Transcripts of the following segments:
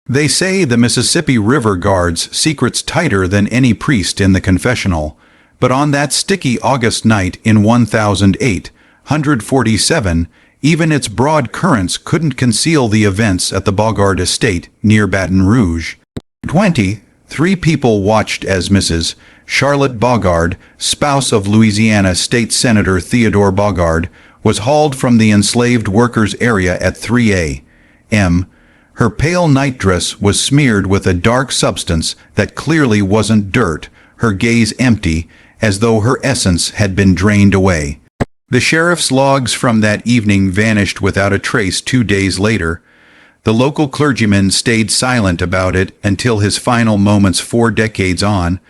They say the Mississippi River guards secrets tighter than any priest in the confessional, but on that sticky August night in 1847, even its broad currents couldn't conceal the events at the Bogard estate near Baton Rouge. 23 people watched as Mrs. Charlotte Bogard, spouse of Louisiana State Senator Theodore Bogard, was hauled from the enslaved workers' area at 3 a.m. Her pale nightdress was smeared with a dark substance that clearly wasn't dirt, her gaze empty, as though her essence had been drained away. The sheriff's logs from that evening vanished without a trace 2 days later. The local clergyman stayed silent about it until his final moments 4 decades on,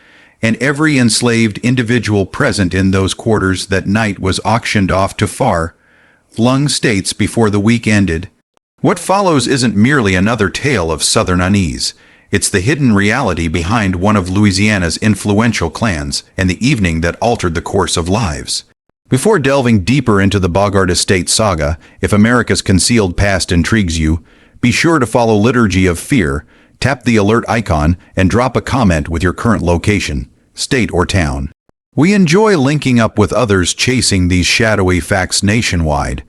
and every enslaved individual present in those quarters that night was auctioned off to far-flung states before the week ended. What follows isn't merely another tale of Southern unease. It's the hidden reality behind one of Louisiana's influential clans and the evening that altered the course of lives. Before delving deeper into the Bogard estate saga, if America's concealed past intrigues you, be sure to follow Liturgy of Fear, tap the alert icon, and drop a comment with your current location, state or town. We enjoy linking up with others chasing these shadowy facts nationwide.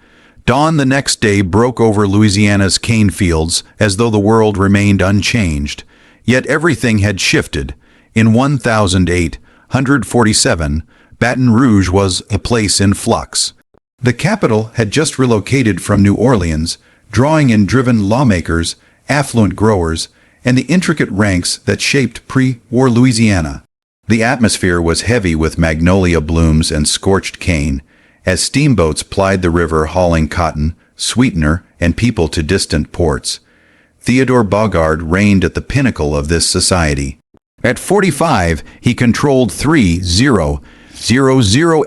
Dawn the next day broke over Louisiana's cane fields as though the world remained unchanged. Yet everything had shifted. In 1847, Baton Rouge was a place in flux. The capital had just relocated from New Orleans, drawing in driven lawmakers, affluent growers, and the intricate ranks that shaped pre-war Louisiana. The atmosphere was heavy with magnolia blooms and scorched cane, as steamboats plied the river hauling cotton, sweetener, and people to distant ports. Theodore Bogard reigned at the pinnacle of this society. At 45, he controlled 3,000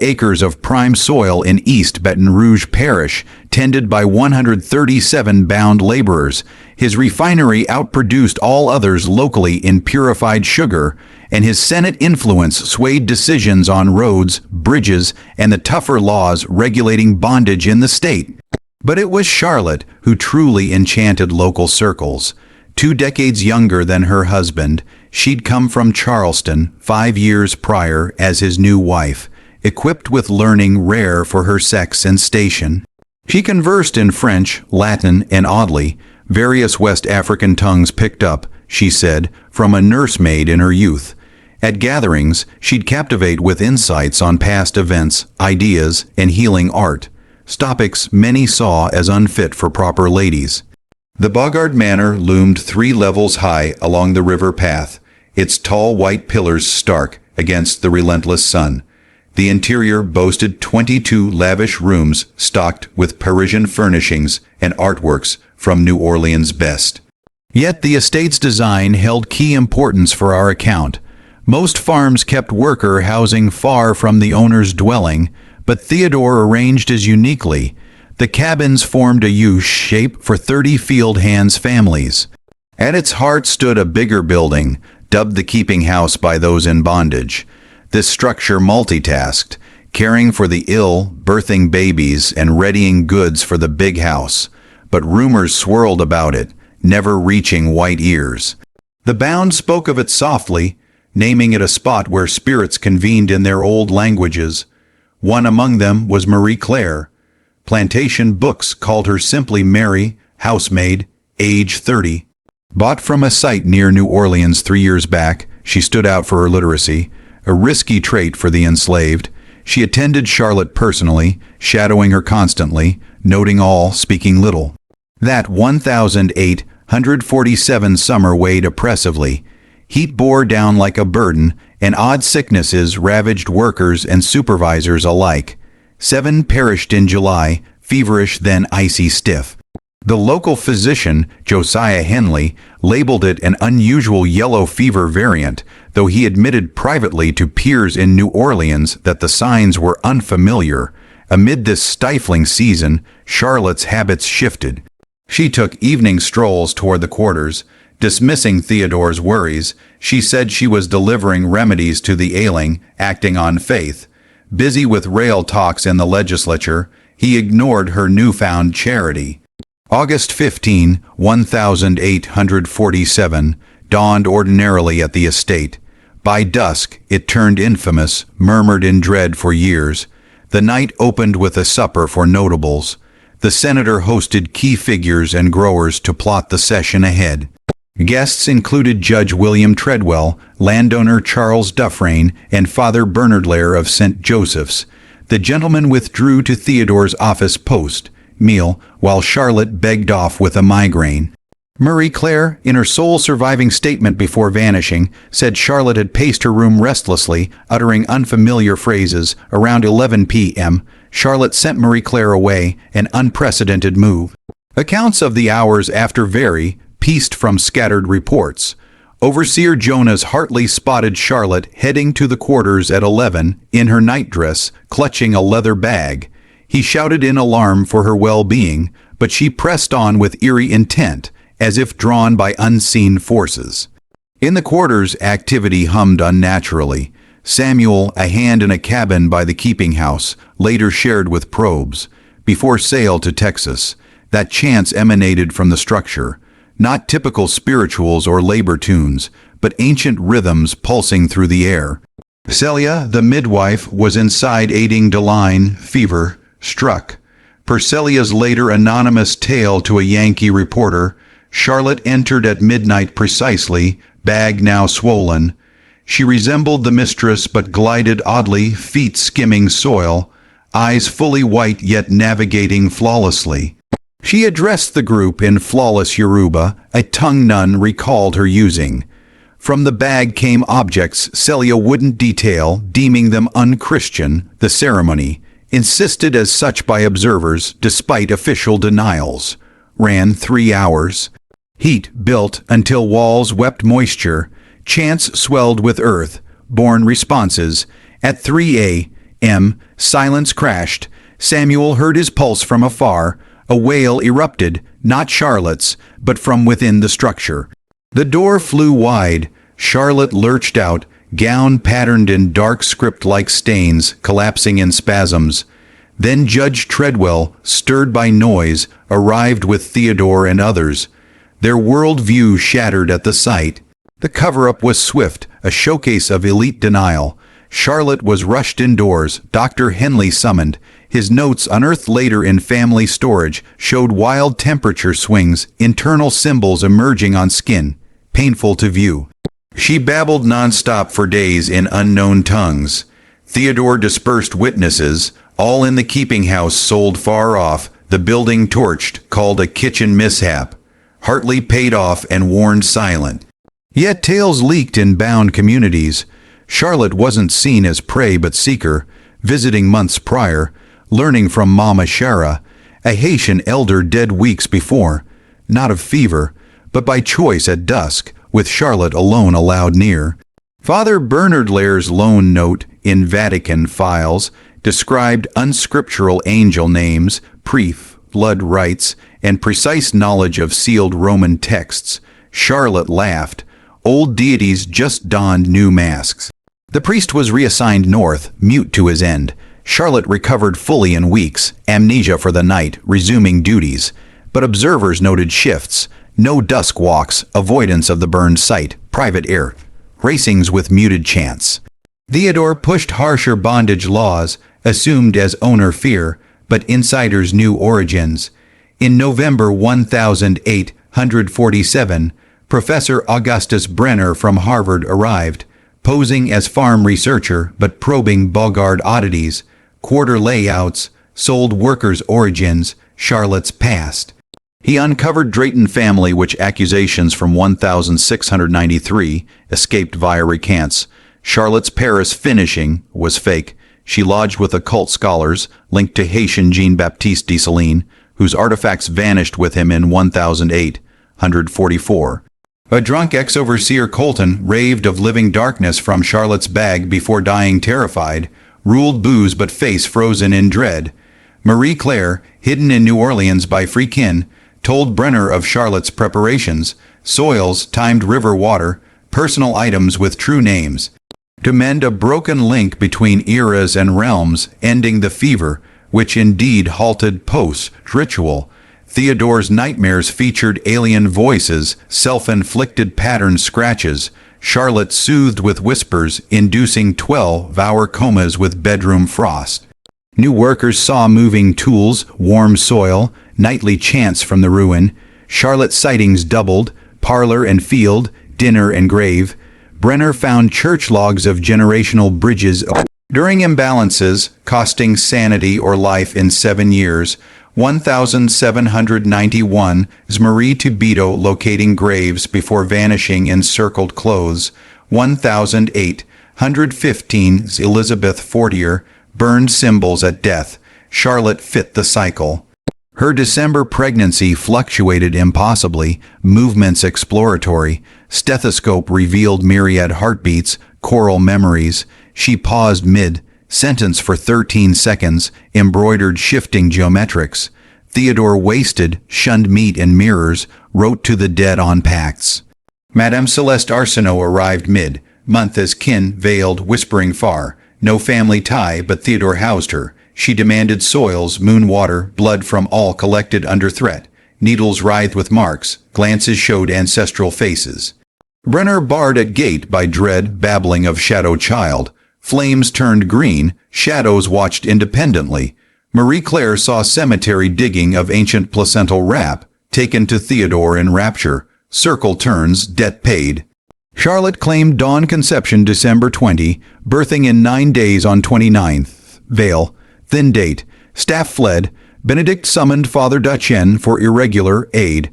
acres of prime soil in East Baton Rouge Parish, tended by 137 bound laborers. His refinery outproduced all others locally in purified sugar, and his Senate influence swayed decisions on roads, bridges, and the tougher laws regulating bondage in the state. But it was Charlotte who truly enchanted local circles. 2 decades younger than her husband, she'd come from Charleston 5 years prior as his new wife, equipped with learning rare for her sex and station. She conversed in French, Latin, and oddly, various West African tongues picked up, she said, from a nursemaid in her youth. At gatherings, she'd captivate with insights on past events, ideas, and healing art, topics many saw as unfit for proper ladies. The Bogard Manor loomed 3 levels high along the river path, its tall white pillars stark against the relentless sun. The interior boasted 22 lavish rooms stocked with Parisian furnishings and artworks from New Orleans' best. Yet the estate's design held key importance for our account. Most farms kept worker housing far from the owner's dwelling, but Theodore arranged as uniquely. The cabins formed a U-shape for 30 field hands' families. At its heart stood a bigger building, dubbed the keeping house by those in bondage. This structure multitasked, caring for the ill, birthing babies, and readying goods for the big house. But rumors swirled about it, never reaching white ears. The Bound spoke of it softly, naming it a spot where spirits convened in their old languages. One among them was Marie Claire. Plantation books called her simply Mary, housemaid, age 30. Bought from a site near New Orleans 3 years back, she stood out for her literacy, a risky trait for the enslaved. She attended Charlotte personally, shadowing her constantly, noting all, speaking little. That 1847 summer weighed oppressively. Heat bore down like a burden, and odd sicknesses ravaged workers and supervisors alike. 7 perished in July, feverish then icy stiff. The local physician, Josiah Henley, labeled it an unusual yellow fever variant, though he admitted privately to peers in New Orleans that the signs were unfamiliar. Amid this stifling season, Charlotte's habits shifted. She took evening strolls toward the quarters. Dismissing Theodore's worries, she said she was delivering remedies to the ailing, acting on faith. Busy with rail talks in the legislature, he ignored her newfound charity. August 15, 1847, dawned ordinarily at the estate. By dusk, it turned infamous, murmured in dread for years. The night opened with a supper for notables. The senator hosted key figures and growers to plot the session ahead. Guests included Judge William Treadwell, landowner Charles Dufresne, and Father Bernard Lair of St. Joseph's. The gentlemen withdrew to Theodore's office post, meal, while Charlotte begged off with a migraine. Marie Claire, in her sole surviving statement before vanishing, said Charlotte had paced her room restlessly, uttering unfamiliar phrases. Around 11 p.m., Charlotte sent Marie Claire away, an unprecedented move. Accounts of the hours after vary, pieced from scattered reports. Overseer Jonas Hartley spotted Charlotte heading to the quarters at 11 in her nightdress, clutching a leather bag. He shouted in alarm for her well-being, but she pressed on with eerie intent, as if drawn by unseen forces. In the quarters, activity hummed unnaturally. Samuel, a hand in a cabin by the keeping house, later shared with probes. Before sale to Texas, that chants emanated from the structure. Not typical spirituals or labor tunes, but ancient rhythms pulsing through the air. Celia, the midwife, was inside aiding Deline, fever, struck. Per Celia's later anonymous tale to a Yankee reporter, Charlotte entered at midnight precisely, bag now swollen. She resembled the mistress but glided oddly, feet skimming soil, eyes fully white yet navigating flawlessly. She addressed the group in flawless Yoruba, a tongue none recalled her using. From the bag came objects Celia wouldn't detail, deeming them unchristian. The ceremony, insisted as such by observers despite official denials, ran 3 hours. Heat built until walls wept moisture, chants swelled with earth-born responses. At 3 a.m., silence crashed. Samuel heard his pulse from afar. A wail erupted, not Charlotte's, but from within the structure. The door flew wide. Charlotte lurched out, gown patterned in dark script-like stains, collapsing in spasms. Then Judge Treadwell, stirred by noise, arrived with Theodore and others. Their world-view shattered at the sight. The cover-up was swift, a showcase of elite denial. Charlotte was rushed indoors, Dr. Henley summoned. His notes, unearthed later in family storage, showed wild temperature swings, internal symbols emerging on skin, painful to view. She babbled nonstop for days in unknown tongues. Theodore dispersed witnesses, all in the keeping house sold far off, the building torched, called a kitchen mishap. Hartley paid off and warned silent. Yet tales leaked in bound communities. Charlotte wasn't seen as prey but seeker, visiting months prior, learning from Mama Shara, a Haitian elder dead weeks before, not of fever, but by choice at dusk, with Charlotte alone allowed near. Father Bernard Lair's lone note in Vatican files described unscriptural angel names, prief, blood rites, and precise knowledge of sealed Roman texts. Charlotte laughed. Old deities just donned new masks. The priest was reassigned north, mute to his end. Charlotte recovered fully in weeks, amnesia for the night, resuming duties. But observers noted shifts, no dusk walks, avoidance of the burned site, private air, racings with muted chants. Theodore pushed harsher bondage laws, assumed as owner fear, but insiders knew origins. In November 1847, Professor Augustus Brenner from Harvard arrived, posing as farm researcher but probing Bogard oddities, quarter layouts, sold workers' origins, Charlotte's past. He uncovered Drayton family, which accusations from 1693 escaped via recants. Charlotte's Paris finishing was fake. She lodged with occult scholars linked to Haitian Jean-Baptiste Dessalines, whose artifacts vanished with him in 1844. A drunk ex-overseer Colton raved of living darkness from Charlotte's bag before dying terrified, ruled booze but face frozen in dread. Marie Claire, hidden in New Orleans by free kin, told Brenner of Charlotte's preparations, soils, timed river water, personal items with true names, to mend a broken link between eras and realms, ending the fever, which indeed halted post-ritual. Theodore's nightmares featured alien voices, self-inflicted pattern scratches. Charlotte soothed with whispers, inducing 12-hour comas with bedroom frost. New workers saw moving tools, warm soil, nightly chants from the ruin. Charlotte sightings doubled, parlor and field, dinner and grave. Brenner found church logs of generational bridges. During imbalances, costing sanity or life in 7 years, 1791 is Marie Tubito locating graves before vanishing in circled clothes. 1815 is Elizabeth Fortier burned symbols at death. Charlotte fit the cycle. Her December pregnancy fluctuated impossibly, movements exploratory. Stethoscope revealed myriad heartbeats, choral memories. She paused mid-sentence for 13 seconds, embroidered shifting geometrics. Theodore wasted, shunned meat and mirrors, wrote to the dead on pacts. Madame Celeste Arsenault arrived mid-month as kin veiled, whispering far. No family tie, but Theodore housed her. She demanded soils, moon water, blood from all collected under threat. Needles writhed with marks, glances showed ancestral faces. Brenner barred at gate by dread, babbling of shadow child. Flames turned green, shadows watched independently. Marie Claire saw cemetery digging of ancient placental wrap, taken to Theodore in rapture. Circle turns, debt paid. Charlotte claimed dawn conception December 20, birthing in 9 days on 29th. Veil. Thin date. Staff fled. Benedict summoned Father Duchenne for irregular aid.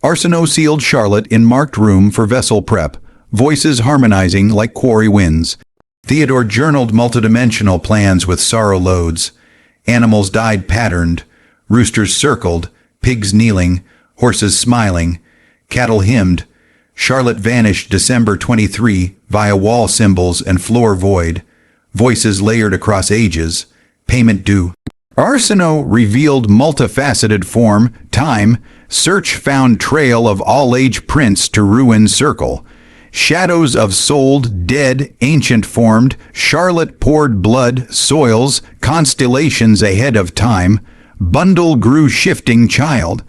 Arsenault sealed Charlotte in marked room for vessel prep. Voices harmonizing like quarry winds. Theodore journaled multidimensional plans with sorrow loads. Animals died patterned. Roosters circled. Pigs kneeling. Horses smiling. Cattle hymned. Charlotte vanished December 23 via wall symbols and floor void. Voices layered across ages. Payment due. Arsenault revealed multifaceted form, time. Search found trail of all-age prints to ruin circle. Shadows of sold, dead, ancient formed. Charlotte poured blood, soils, constellations ahead of time. Bundle grew shifting child.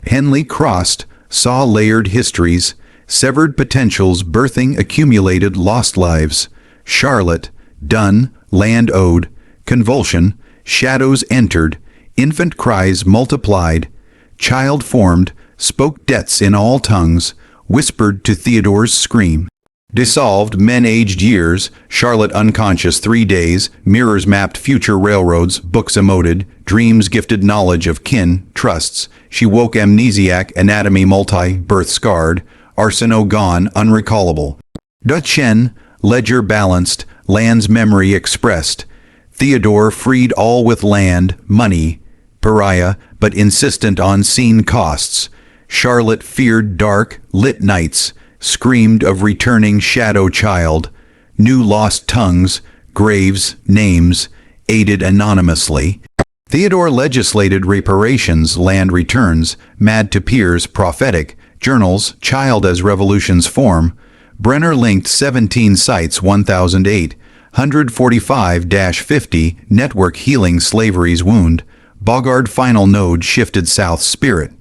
Henley crossed, saw layered histories. Severed potentials birthing accumulated lost lives. Charlotte, done, land owed. Convulsion, shadows entered, infant cries multiplied, child formed, spoke debts in all tongues, whispered to Theodore's scream. Dissolved, men aged years, Charlotte unconscious 3 days, mirrors mapped future railroads, books emoted, dreams gifted knowledge of kin, trusts. She woke amnesiac, anatomy multi-birth scarred, Arsenault gone, unrecallable. Duchenne, ledger balanced, land's memory expressed. Theodore freed all with land, money, pariah, but insistent on seen costs. Charlotte feared dark, lit nights, screamed of returning shadow child. New lost tongues, graves, names, aided anonymously. Theodore legislated reparations, land returns, mad to peers, prophetic, journals, child as revolutions form. Brenner linked 17 sites 1008. 145-50 Network healing slavery's wound. Bogard final node shifted south spirit.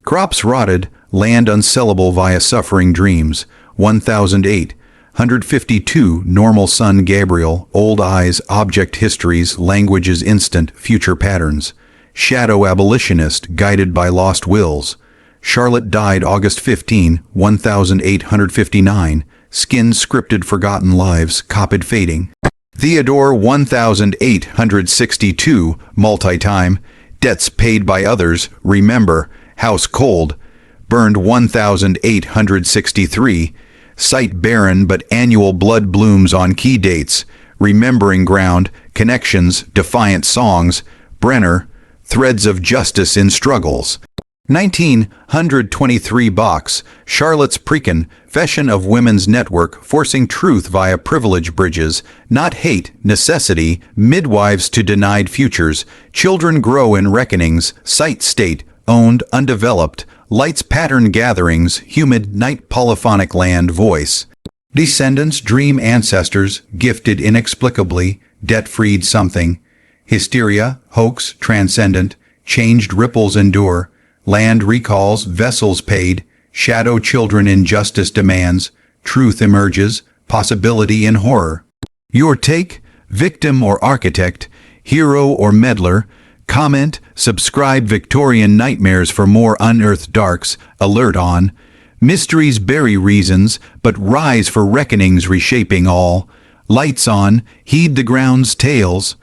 Crops rotted, land unsellable via suffering dreams. 1008. 152 normal sun Gabriel, old eyes, object histories, languages instant, future patterns. Shadow abolitionist, guided by lost wills. Charlotte died August 15, 1859. Skin scripted forgotten lives, copied fading. Theodore 1862, multi-time. Debts paid by others, remember. House cold. Burned 1863. Site barren but annual blood blooms on key dates. Remembering ground, connections, defiant songs. Brenner, threads of justice in struggles. 1923 box, Charlotte's Precon, Fashion of Women's Network, forcing truth via privilege bridges, not hate, necessity, midwives to denied futures, children grow in reckonings, site state, owned, undeveloped, lights pattern gatherings, humid night polyphonic land voice. Descendants dream ancestors, gifted inexplicably, debt-freed something. Hysteria, hoax, transcendent, changed ripples endure. Land recalls, vessels paid, shadow children injustice demands, truth emerges, possibility in horror. Your take? Victim or architect? Hero or meddler? Comment, subscribe. Victorian Nightmares for more unearthed darks. Alert on. Mysteries bury reasons, but rise for reckonings reshaping all. Lights on, heed the ground's tales.